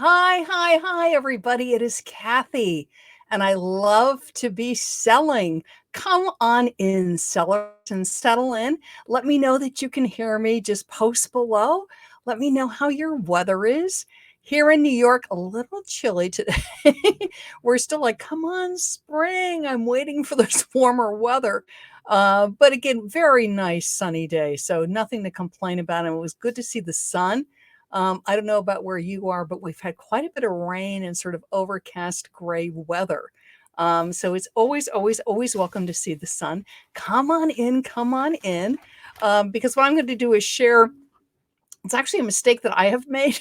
Hi, everybody. It is Kathy, and I love to be selling. Come on in, sellers, and settle in. Let me know that you can hear me. Just post below. Let me know how your weather is. Here in New York, a little chilly today. We're still like, come on, spring. I'm waiting for this warmer weather. But again, very nice sunny day. So nothing to complain about. And it was good to see the sun. I don't know about where you are, but we've had quite a bit of rain and sort of overcast gray weather. So it's always welcome to see the sun. Come on in, come on in. Because what I'm going to do is share, it's actually a mistake that I have made.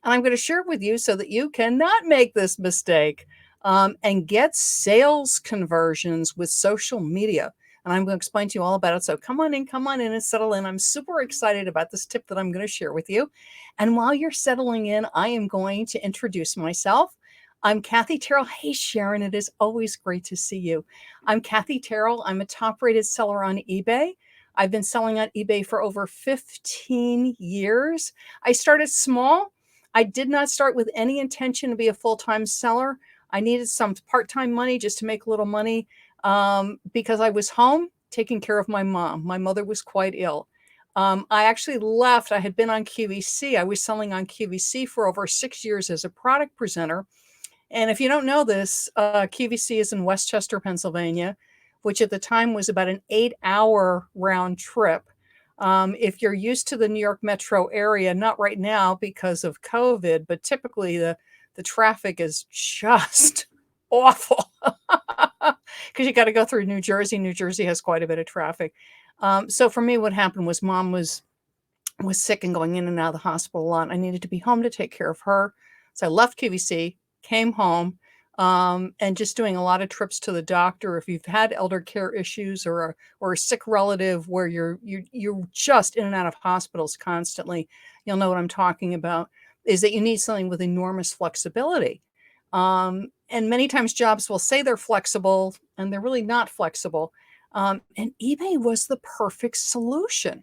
And I'm going to share it with you so that you cannot make this mistake and get sales conversions with social media. And I'm going to explain to you all about it. So come on in and settle in. I'm super excited about this tip that I'm going to share with you. And while you're settling in, I am going to introduce myself. I'm Kathy Terrell. Hey, Sharon, it is always great to see you. I'm Kathy Terrell. I'm a top rated seller on eBay. I've been selling on eBay for over 15 years. I started small. I did not start with any intention to be a full-time seller. I needed some part-time money just to make a little money because I was home taking care of my mom. My mother was quite ill. I actually left. I had been on QVC. I was selling on QVC for over 6 years as a product presenter. And if you don't know this, QVC is in Westchester, Pennsylvania, which at the time was about an 8-hour round trip. If you're used to the New York metro area, not right now because of COVID, but typically the traffic is just awful because you got to go through New Jersey. New Jersey has quite a bit of traffic. So for me, what happened was mom was sick and going in and out of the hospital a lot. I needed to be home to take care of her. So I left QVC, came home, and just doing a lot of trips to the doctor. If you've had elder care issues or a sick relative where you're just in and out of hospitals constantly, you'll know what I'm talking about, is that you need something with enormous flexibility. And many times jobs will say they're flexible and they're really not flexible. And eBay was the perfect solution.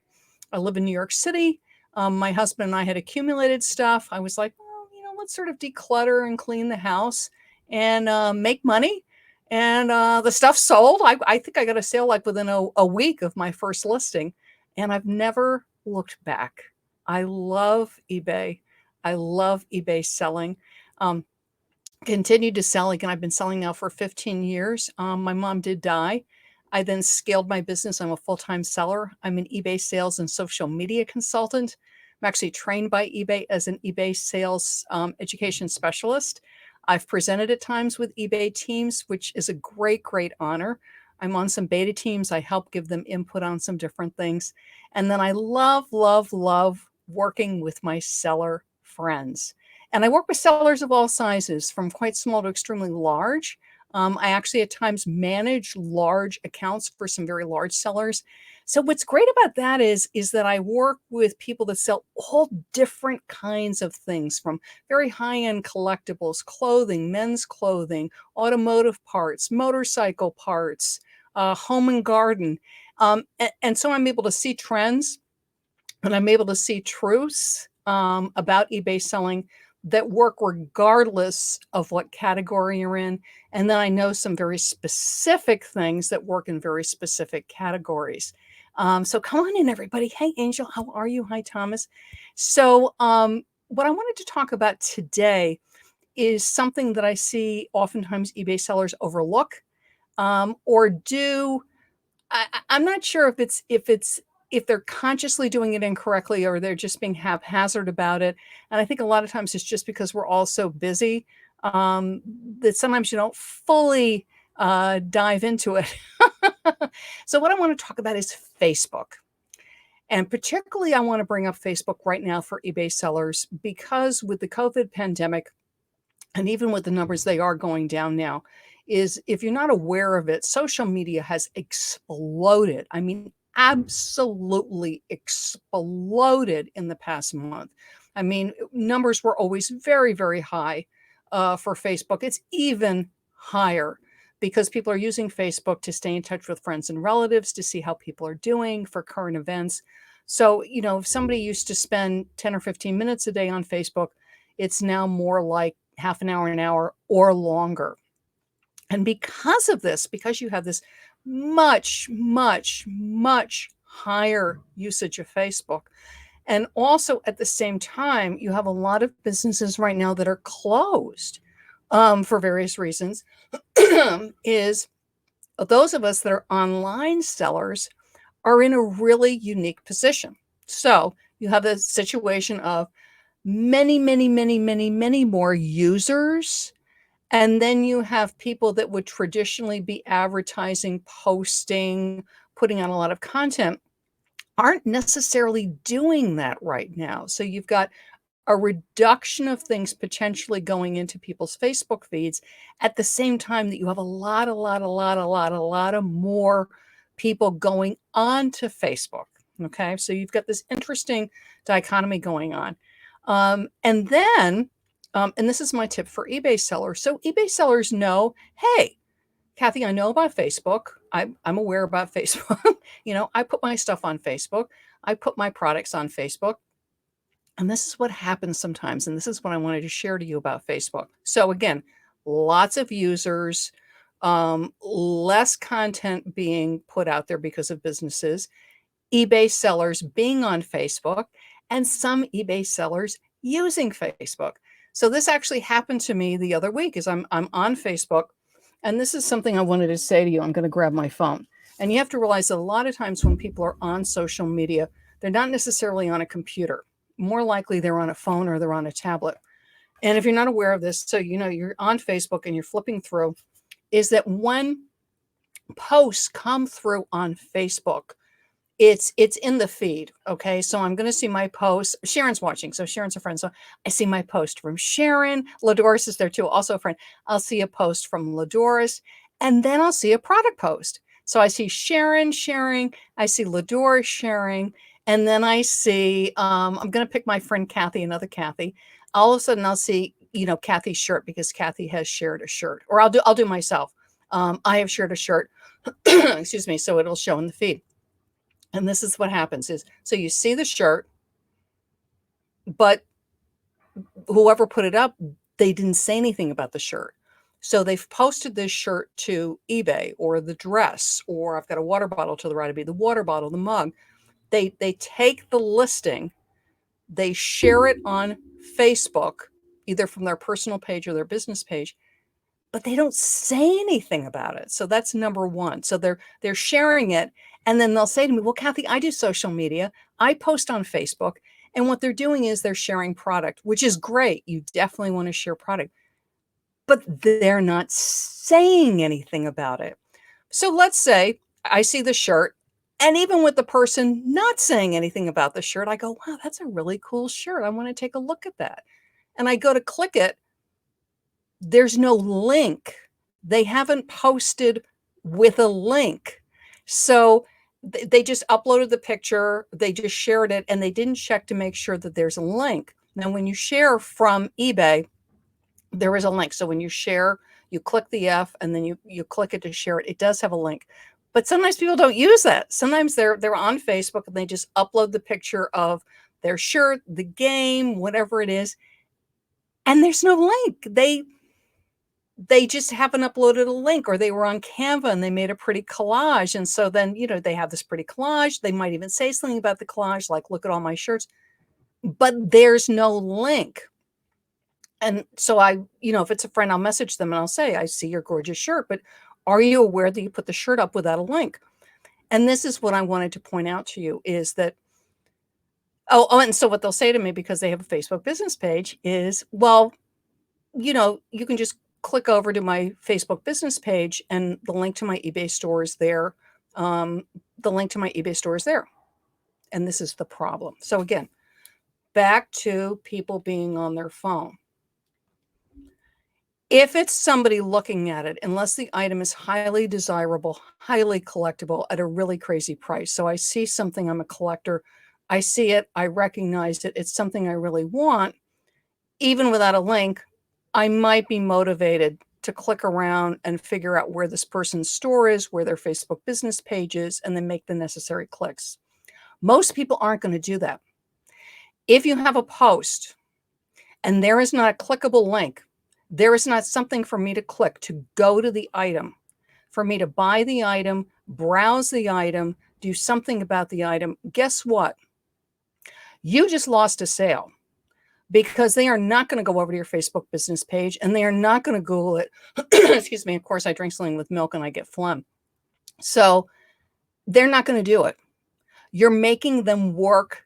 I live in New York City. My husband and I had accumulated stuff. I was like, well, let's sort of declutter and clean the house and make money. And the stuff sold. I think I got a sale like within a week of my first listing. And I've never looked back. I love eBay. I love eBay selling. Continued to sell. Again, I've been selling now for 15 years. My mom did die. I then scaled my business. I'm a full-time seller. I'm an eBay sales and social media consultant. I'm actually trained by eBay as an eBay sales education specialist. I've presented at times with eBay teams, which is a great honor. I'm on some beta teams. I help give them input on some different things. And then I love working with my seller friends. And I work with sellers of all sizes, from quite small to extremely large. I actually at times manage large accounts for some very large sellers. So what's great about that is that I work with people that sell all different kinds of things, from very high-end collectibles, clothing, men's clothing, automotive parts, motorcycle parts, home and garden. And so I'm able to see trends, and I'm able to see truths about eBay selling that work regardless of what category you're in. And then I know some very specific things that work in very specific categories. So come on in, everybody. Hey, Angel, how are you? Hi, Thomas. So what I wanted to talk about today is something that I see oftentimes eBay sellers overlook or do. I'm not sure if they're consciously doing it incorrectly or they're just being haphazard about it. And I think a lot of times it's just because we're all so busy that sometimes you don't fully dive into it. So what I want to talk about is Facebook. And particularly I want to bring up Facebook right now for eBay sellers, because with the COVID pandemic, and even with the numbers they are going down now, is if you're not aware of it, social media has exploded. I mean, absolutely exploded in the past month. I mean, numbers were always very high for Facebook. It's even higher because people are using Facebook to stay in touch with friends and relatives, to see how people are doing, for current events. So, if somebody used to spend 10 or 15 minutes a day on Facebook, It's now more like half an hour or longer. And because of this, because you have this much, much, much higher usage of Facebook, and also at the same time, you have a lot of businesses right now that are closed for various reasons, is those of us that are online sellers are in a really unique position. So you have a situation of many, many, many, many, many more users. And then you have people that would traditionally be advertising, posting, putting on a lot of content, aren't necessarily doing that right now. So you've got a reduction of things potentially going into people's Facebook feeds at the same time that you have a lot of more people going onto Facebook. Okay, so you've got this interesting dichotomy going on. And then, and this is my tip for eBay sellers. So eBay sellers know, hey, Kathy, I know about Facebook. I'm aware about Facebook. I put my stuff on Facebook. I put my products on Facebook. And this is what happens sometimes. And this is what I wanted to share to you about Facebook. So again, lots of users, less content being put out there because of businesses, eBay sellers being on Facebook, and some eBay sellers using Facebook. So this actually happened to me the other week as I'm on Facebook. And this is something I wanted to say to you. I'm going to grab my phone. And you have to realize that a lot of times when people are on social media, they're not necessarily on a computer. More likely they're on a phone or they're on a tablet. And if you're not aware of this, so you're on Facebook and you're flipping through, is that when posts come through on Facebook, it's in the feed. Okay. So I'm going to see my post. Sharon's watching. So Sharon's a friend. So I see my post from Sharon. Ladoris is there too. Also a friend. I'll see a post from Ladoris, and then I'll see a product post. So I see Sharon sharing. I see Ladoris sharing. And then I see, I'm going to pick my friend Kathy, another Kathy. All of a sudden I'll see, Kathy's shirt because Kathy has shared a shirt, or I'll do myself. I have shared a shirt, excuse me. So it'll show in the feed. And this is what happens is, so you see the shirt, but whoever put it up, they didn't say anything about the shirt. So they've posted this shirt to eBay, or the dress, or I've got a water bottle to the right of me, the water bottle, the mug. They take the listing, they share it on Facebook, either from their personal page or their business page, but they don't say anything about it. So that's number one. So they're sharing it, and then they'll say to me, well, Kathy, I do social media. I post on Facebook. And what they're doing is they're sharing product, which is great. You definitely want to share product, but they're not saying anything about it. So let's say I see the shirt, and even with the person not saying anything about the shirt, I go, wow, that's a really cool shirt. I want to take a look at that. And I go to click it. There's no link. They haven't posted with a link. So they just uploaded the picture, they just shared it, and they didn't check to make sure that there's a link. Now, when you share from eBay, there is a link. So when you share, you click the F and then you click it to share it. It does have a link. But sometimes people don't use that. Sometimes they're on Facebook and they just upload the picture of their shirt, the game, whatever it is, and there's no link. They just haven't uploaded a link, or they were on Canva and they made a pretty collage. And so then, they have this pretty collage. They might even say something about the collage, like, look at all my shirts, but there's no link. And so if it's a friend, I'll message them and I'll say, I see your gorgeous shirt, but are you aware that you put the shirt up without a link? And this is what I wanted to point out to you is that, and so what they'll say to me, because they have a Facebook business page, is, well, you can just click over to my Facebook business page and the link to my eBay store is there. The link to my eBay store is there. And this is the problem. So again, back to people being on their phone. If it's somebody looking at it, unless the item is highly desirable, highly collectible at a really crazy price. So I see something, I'm a collector, I see it, I recognize it, it's something I really want, even without a link, I might be motivated to click around and figure out where this person's store is, where their Facebook business page is, and then make the necessary clicks. Most people aren't going to do that. If you have a post and there is not a clickable link, there is not something for me to click to go to the item, for me to buy the item, browse the item, do something about the item, guess what? You just lost a sale because they are not going to go over to your Facebook business page and they are not going to Google it. Excuse me. Of course, I drink something with milk and I get phlegm. So they're not going to do it. You're making them work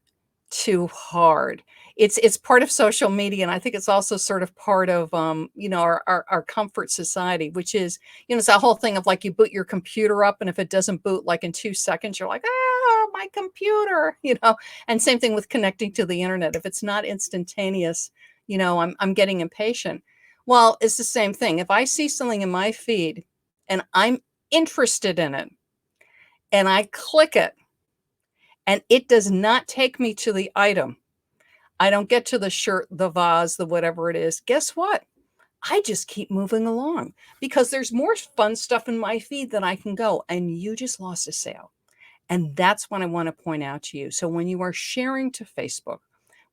too hard. It's part of social media, and I think it's also sort of part of, our comfort society, which is, it's that whole thing of, like, you boot your computer up, and if it doesn't boot, like, in 2 seconds, you're like, "Ah, my computer," and same thing with connecting to the internet. If it's not instantaneous, I'm getting impatient. Well, it's the same thing. If I see something in my feed and I'm interested in it, and I click it, and it does not take me to the item. I don't get to the shirt, the vase, the whatever it is. Guess what? I just keep moving along because there's more fun stuff in my feed that I can go, and you just lost a sale. And that's what I want to point out to you. So when you are sharing to Facebook,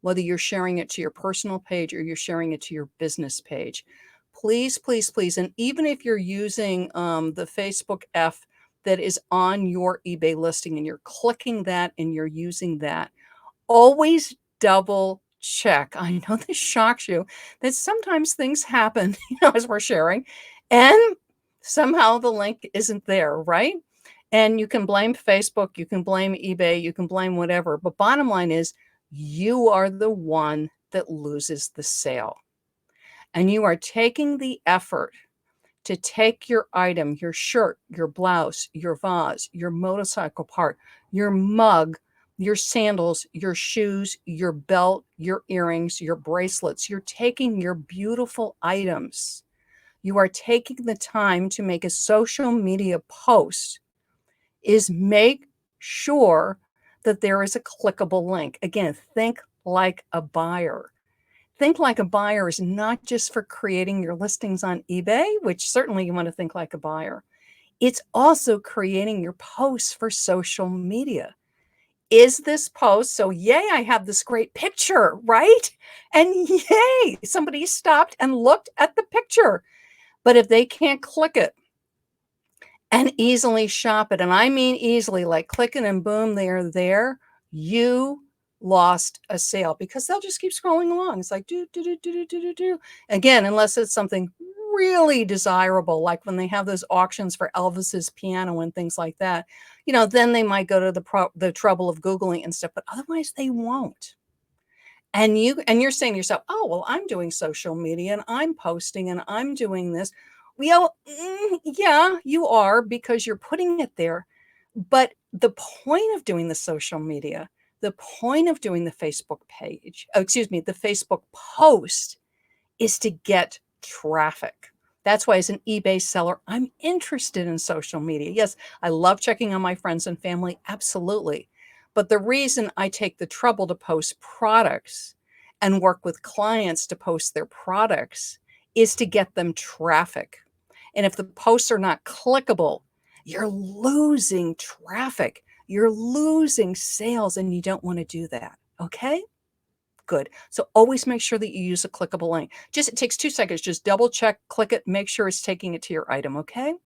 whether you're sharing it to your personal page or you're sharing it to your business page, please, please, please, and even if you're using the Facebook F that is on your eBay listing and you're clicking that and you're using that, always double check. I know this shocks you that sometimes things happen, as we're sharing, and somehow the link isn't there, right? And you can blame Facebook, you can blame eBay, you can blame whatever. But bottom line is, you are the one that loses the sale. And you are taking the effort to take your item, your shirt, your blouse, your vase, your motorcycle part, your mug, your sandals, your shoes, your belt, your earrings, your bracelets. You're taking your beautiful items. You are taking the time to make a social media post is make sure that there is a clickable link. Again, think like a buyer. Think like a buyer is not just for creating your listings on eBay, which certainly you want to think like a buyer. It's also creating your posts for social media. Is this post, so yay, I have this great picture, right? And yay, somebody stopped and looked at the picture. But if they can't click it and easily shop it, and I mean easily, like clicking and boom, they are there, you lost a sale because they'll just keep scrolling along. It's like do do do do do do do do. Again, unless it's something really desirable, like when they have those auctions for Elvis's piano and things like that, then they might go to the trouble of Googling and stuff, but otherwise they won't. And you're saying to yourself, "Oh, well, I'm doing social media and I'm posting and I'm doing this." Well, yeah, you are because you're putting it there. But the point of doing the social media, the point of doing the Facebook page, oh, excuse me, the Facebook post is to get traffic. That's why as an eBay seller, I'm interested in social media. Yes, I love checking on my friends and family, absolutely. But the reason I take the trouble to post products and work with clients to post their products is to get them traffic. And if the posts are not clickable, you're losing traffic. You're losing sales, and you don't want to do that. Okay? Good. So always make sure that you use a clickable link. It takes 2 seconds. Just double check, click it, make sure it's taking it to your item. Okay?